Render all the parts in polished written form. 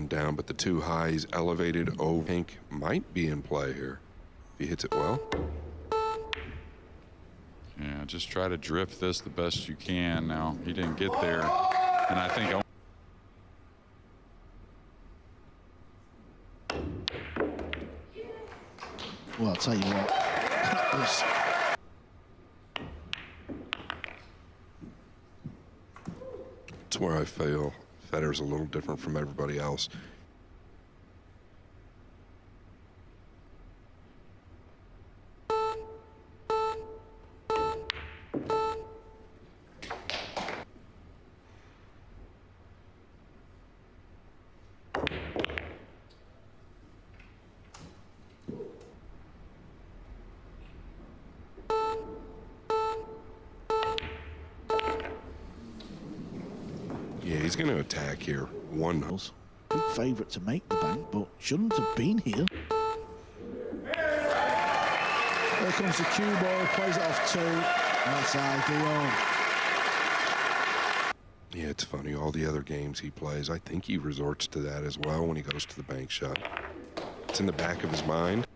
down, but the two highs elevated over. Pink might be in play here if he hits it well. Yeah, just try to drift this the best you can. Now, he didn't get there, and I think... Well, I'll tell you what. It's where I feel Federer's a little different from everybody else. Yeah, he's going to attack here. One. Big favourite to make the bank, but shouldn't have been here. There comes the cue ball, plays it off two. That's ideal. Yeah, it's funny. All the other games he plays, I think he resorts to that as well when he goes to the bank shot. It's in the back of his mind.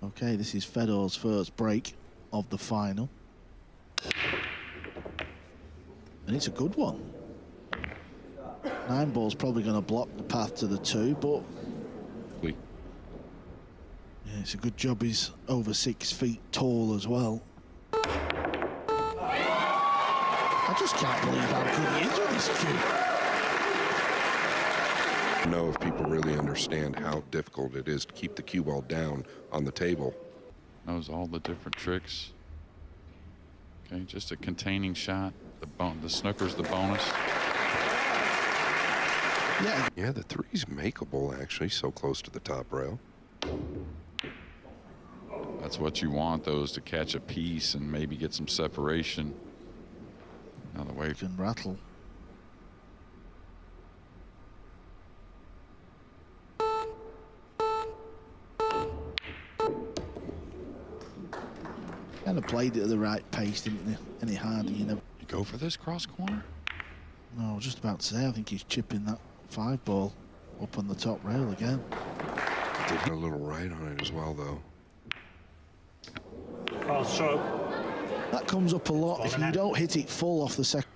Okay, this is Fedor's first break of the final. And it's a good one. 9 ball's probably going to block the path to the 2, but yeah, it's a good job he's over 6 feet tall as well. I just can't believe how good he is with this cue. I don't know if people really understand how difficult it is to keep the cue ball down on the table. Knows all the different tricks. Okay, just a containing shot. The snooker's the bonus. Yeah, the 3's makeable, actually, so close to the top rail. That's what you want, those, to catch a piece and maybe get some separation. Now the way can rattle. Kind of played it at the right pace, didn't he? Any harder, you never. You go for this cross corner? No, I was just about to say, I think he's chipping that 5 ball up on the top rail again. Did get a little right on it as well, though. Cross stroke. That comes up a lot if you don't hit it full off the second.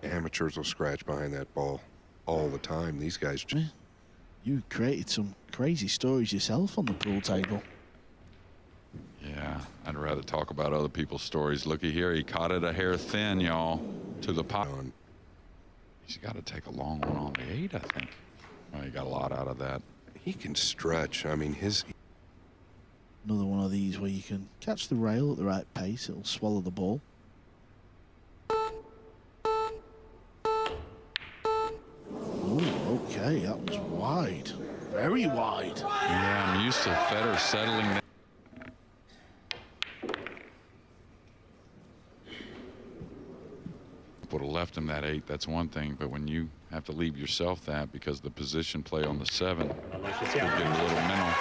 Amateurs will scratch behind that ball all the time. These guys just... You created some crazy stories yourself on the pool table. Yeah, I'd rather talk about other people's stories. Looky here, he caught it a hair thin, y'all, to the pot. He's got to take a long one on the 8, I think. Well, he got a lot out of that. He can stretch. I mean, his... Another one of these where you can catch the rail at the right pace. It'll swallow the ball. Ooh, okay, that was wide. Very wide. Yeah, I'm used to Federer settling down. Would have left him that 8, that's one thing, but when you have to leave yourself that because the position play on the 7, you get a little mental.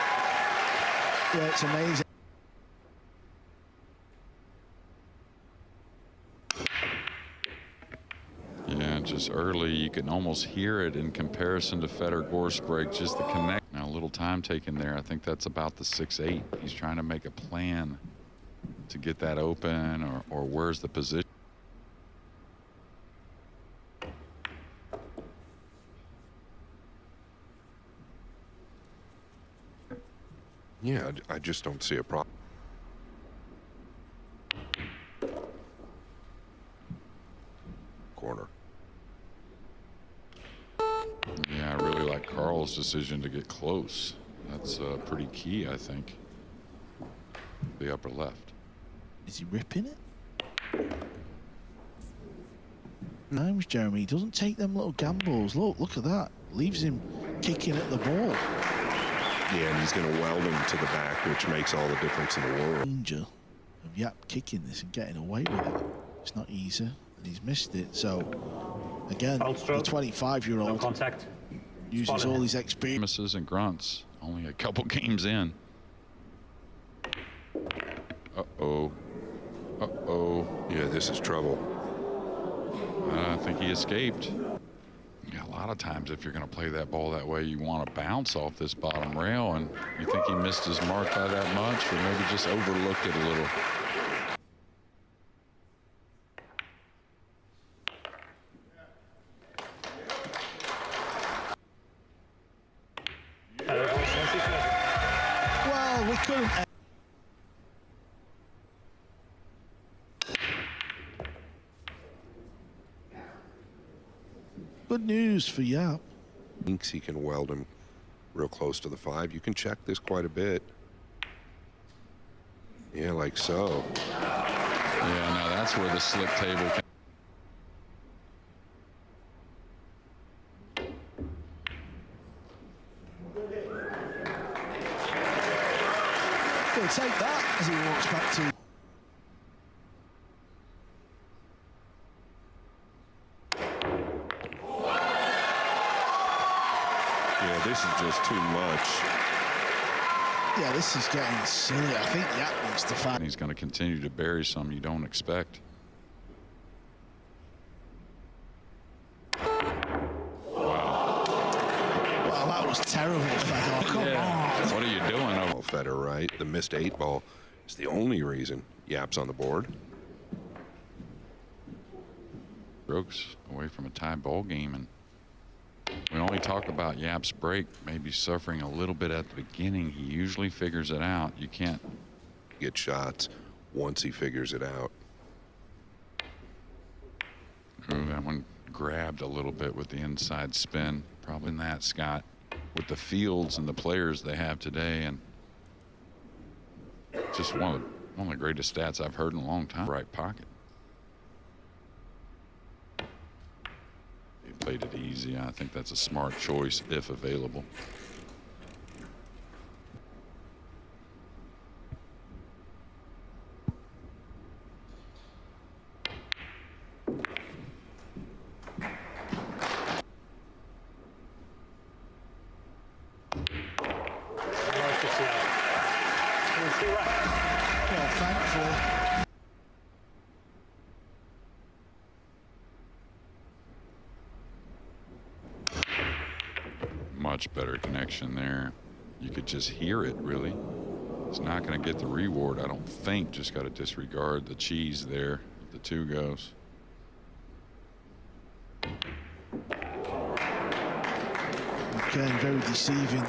Yeah, it's amazing. Yeah, just early, you can almost hear it in comparison to Fedor Gorst break, just the connect. Now, a little time taken there. I think that's about the 6-8. He's trying to make a plan to get that open, or where's the position. Yeah, I just don't see a problem. Corner. Yeah, I really like Carl's decision to get close. That's pretty key, I think. The upper left. Is he ripping it? Times, Jeremy, he doesn't take them little gambles. Look at that. Leaves him kicking at the ball. Yeah, and he's going to weld him to the back, which makes all the difference in the world. Danger of Yapp kicking this and getting away with it. It's not easy, and he's missed it. So, again, the 25-year-old no contact. Uses all his experience. And grunts, only a couple games in. Uh-oh. Uh-oh. Yeah, this is trouble. I think he escaped. Yeah, a lot of times if you're going to play that ball that way, you want to bounce off this bottom rail, and you think he missed his mark by that much, or maybe just overlooked it a little. Well, we couldn't. Good news for Yapp. Thinks he can weld him real close to the 5. You can check this quite a bit. Yeah, like so. Yeah, now that's where the slip table can. He'll take that as he walks back to. Yeah, this is just too much. Yeah, this is getting silly. I think Yapp needs to find. And he's going to continue to bury some you don't expect. Well, that was terrible, Fedor. Come on. What are you doing? Oh, Fedor, right? The missed 8 ball is the only reason Yapp's on the board. Strokes away from a tie ball game, and we only talk about Yapp's break maybe suffering a little bit at the beginning. He usually figures it out. You can't Get shots once he figures it out. Ooh, that one grabbed a little bit with the inside spin. Probably in that, Scott, with the fields and the players they have today, and just one of the greatest stats I've heard in a long time. Right pocket. He played it easy. I think that's a smart choice if available. Well, thankfully. Much better connection there. You could just hear it, really. He's not going to get the reward, I don't think. Just got to disregard the cheese there. The 2 goes. Again, very deceiving.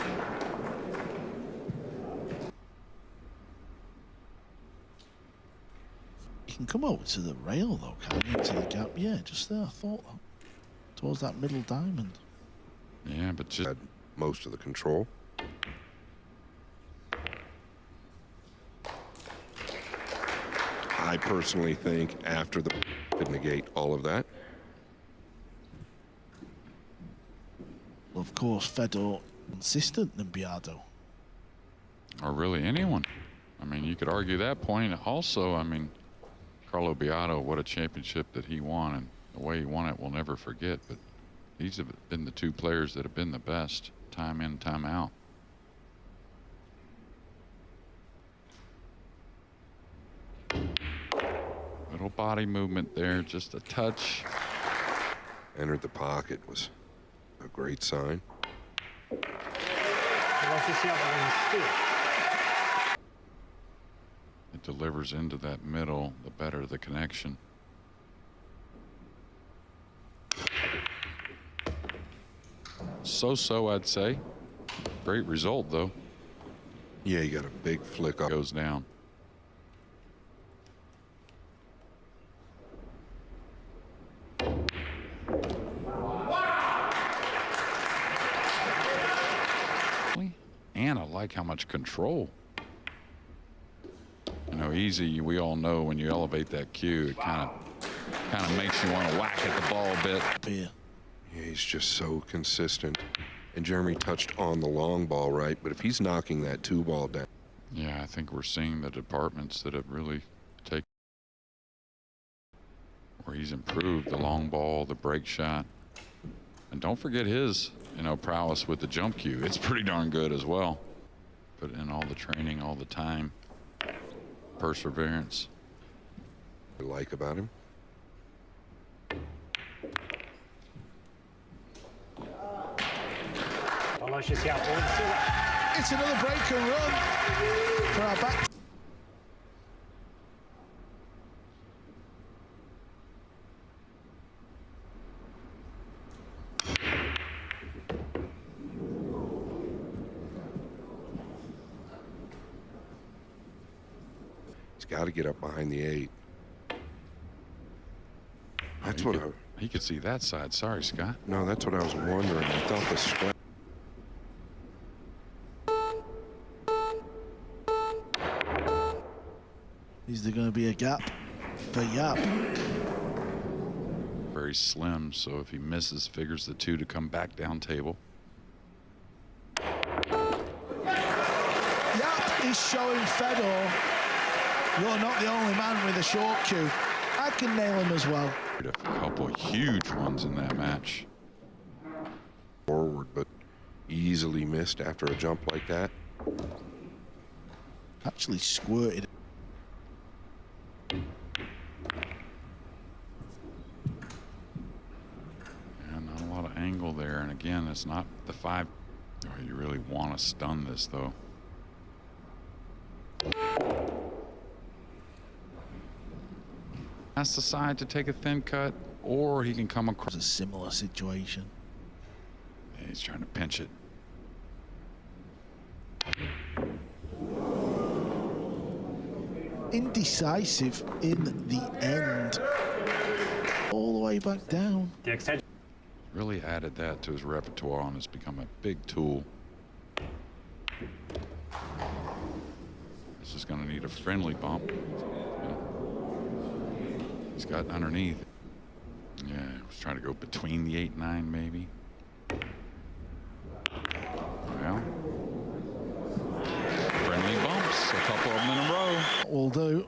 You can come over to the rail, though, can't you? To the gap. Yeah, just there, I thought. Towards that middle diamond. Yeah, but just Had most of the control. I personally think after the could negate all of that. Well, of course, Fedor consistent than Biardo. or really anyone. I mean, you could argue that point. Also, I mean, Carlo Biardo, what a championship that he won, and the way he won it we'll never forget. But these have been the 2 players that have been the best, time in, time out. Little body movement there, just a touch. Entered the pocket was a great sign. Aloysius Yapp wins 2. It delivers into that middle, the better the connection. So-so, I'd say. Great result, though. Yeah, you got a big flick up. Goes down. And I like how much control. You know, easy, we all know when you elevate that cue, it kind of makes you want to whack at the ball a bit. Yeah, he's just so consistent. And Jeremy touched on the long ball, right? But if he's knocking that 2 ball down. Yeah, I think we're seeing the departments that have really taken, where he's improved the long ball, the break shot. And don't forget his, you know, prowess with the jump cue. It's pretty darn good as well. But in all the training, all the time. perseverance. I like about him. Aloysius Yapp wants to. It's another break and run for our back. He's got to get up behind the 8. That's what He could see that side. Sorry, Scott. No, that's what I was wondering. I thought the sweat. Is there going to be a gap for Yapp? Very slim, so if he misses, figures the 2 to come back down table. Yapp is showing Fedor, you're not the only man with a short cue. I can nail him as well. A couple of huge ones in that match. Forward, but easily missed after a jump like that. Actually squirted. Yeah, not a lot of angle there. And again, it's not the 5. Oh, you really want to stun this, though. Has the side to take a thin cut, or he can come across. A similar situation. Yeah, he's trying to pinch it. Indecisive in the end. All the way back down. The extension. Really added that to his repertoire and has become a big tool. This is going to need a friendly bump. He's got underneath. Yeah, he was trying to go between the 8 and 9, maybe. Well, friendly bumps, a couple of them in a row. Will do.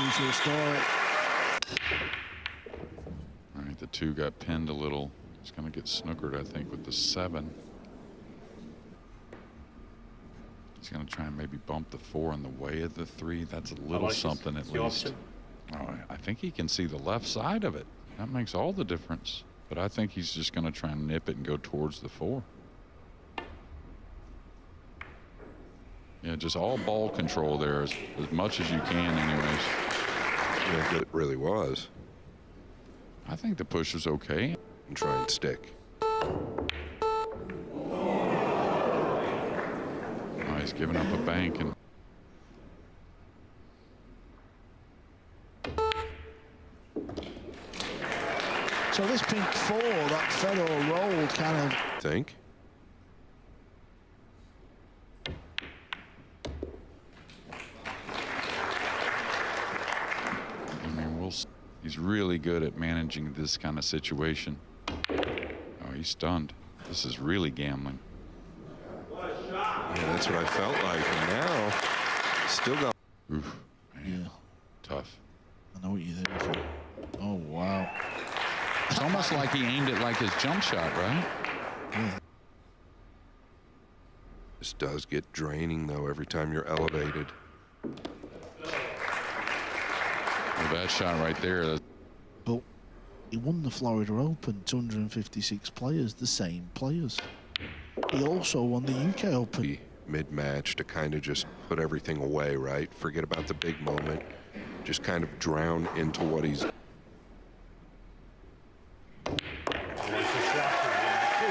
Usual story. All right, the 2 got pinned a little. He's going to get snookered, I think, with the 7. He's going to try and maybe bump the 4 in the way of the 3. That's a little something at least. Oh, I think he can see the left side of it. That makes all the difference. But I think he's just going to try and nip it and go towards the 4. Yeah, just all ball control there as much as you can anyways. Yeah, it really was. I think the push is okay. And try and stick. Oh, he's giving up a bank and So this pink 4 that Fedor rolled kind of. Think. I mean, he's really good at managing this kind of situation. Oh, he's stunned. This is really gambling. Yeah, that's what I felt like. And now, still got. Oof, man, Yeah, tough. I know what you're thinking. Oh, wow. It's almost like he aimed it like his jump shot, right? Yeah. This does get draining, though, every time you're elevated. Well, that shot right there. But he won the Florida Open, 256 players, the same players. He also won the UK Open. Mid-match to kind of just put everything away, right? Forget about the big moment. Just kind of drown into what he's.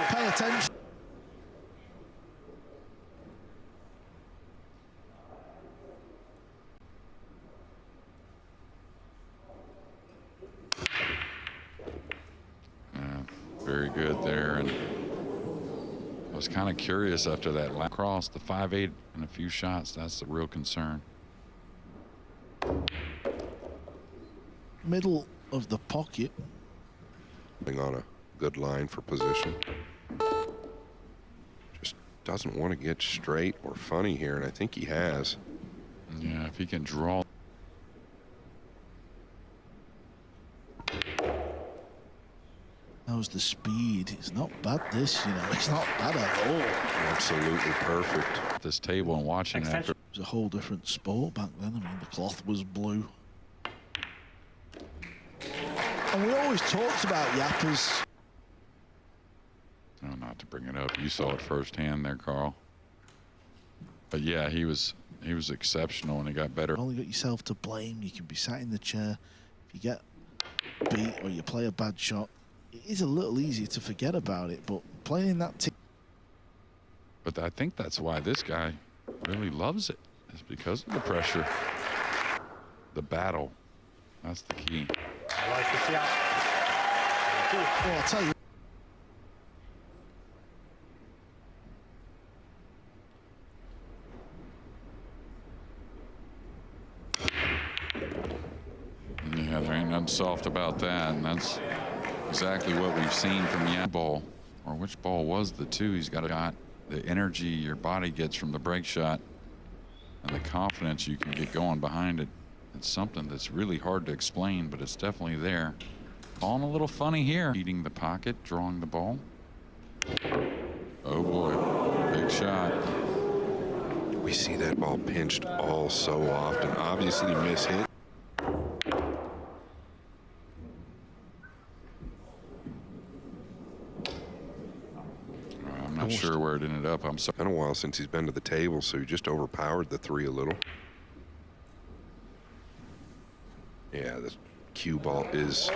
Pay attention. Very good there. And I was kind of curious after that last cross, the 5-8 and a few shots. That's the real concern. Middle of the pocket. On a good line for position. Just doesn't want to get straight or funny here, and I think he has. Yeah, if he can draw. 2 How's the speed? It's not bad, this, you know. It's not bad at all. Absolutely perfect. This table and watching after. It was a whole different sport back then. I mean, the cloth was blue. And we always talked about Yapp as... No, not to bring it up. You saw it firsthand there, Carl. But yeah, he was exceptional, and he got better. You've only got yourself to blame. You can be sat in the chair. If you get beat or you play a bad shot, it is a little easier to forget about it. But playing in that team... But I think that's why this guy really loves it. It's because of the pressure. The battle. That's the key. Aloysius Yapp. Well, I'll tell you. Yeah, there ain't nothing soft about that, and that's exactly what we've seen from Yapp ball. Or which ball was the two? He's got the energy your body gets from the break shot and the confidence you can get going behind it. It's something that's really hard to explain, but it's definitely there. Falling a little funny here. Eating the pocket, drawing the ball. Oh boy, big shot. We see that ball pinched all so often. Obviously mishit. I'm not sure where it ended up. I'm sorry. It's been a while since he's been to the table, so he just overpowered the three a little. Yeah, this cue ball is,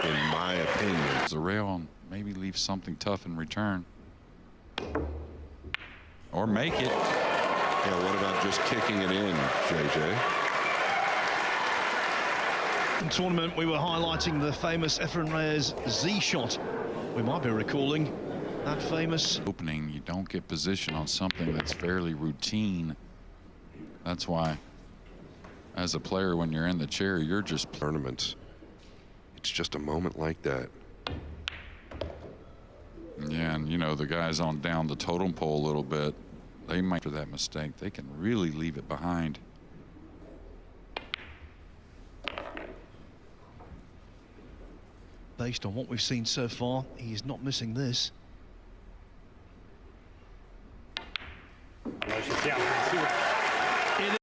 in my opinion, The rail and maybe leave something tough in return. Or make it. yeah, what about just kicking it in, JJ? Tournament, we were highlighting the famous Efren Reyes Z shot. We might be recalling that famous Opening, you don't get position on something that's fairly routine. That's why, as a player, when you're in the chair, you're just Tournaments. It's just a moment like that. yeah, and you know the guys on down the totem pole a little bit, they might, for that mistake, they can really leave it behind. based on what we've seen so far. He is not missing this.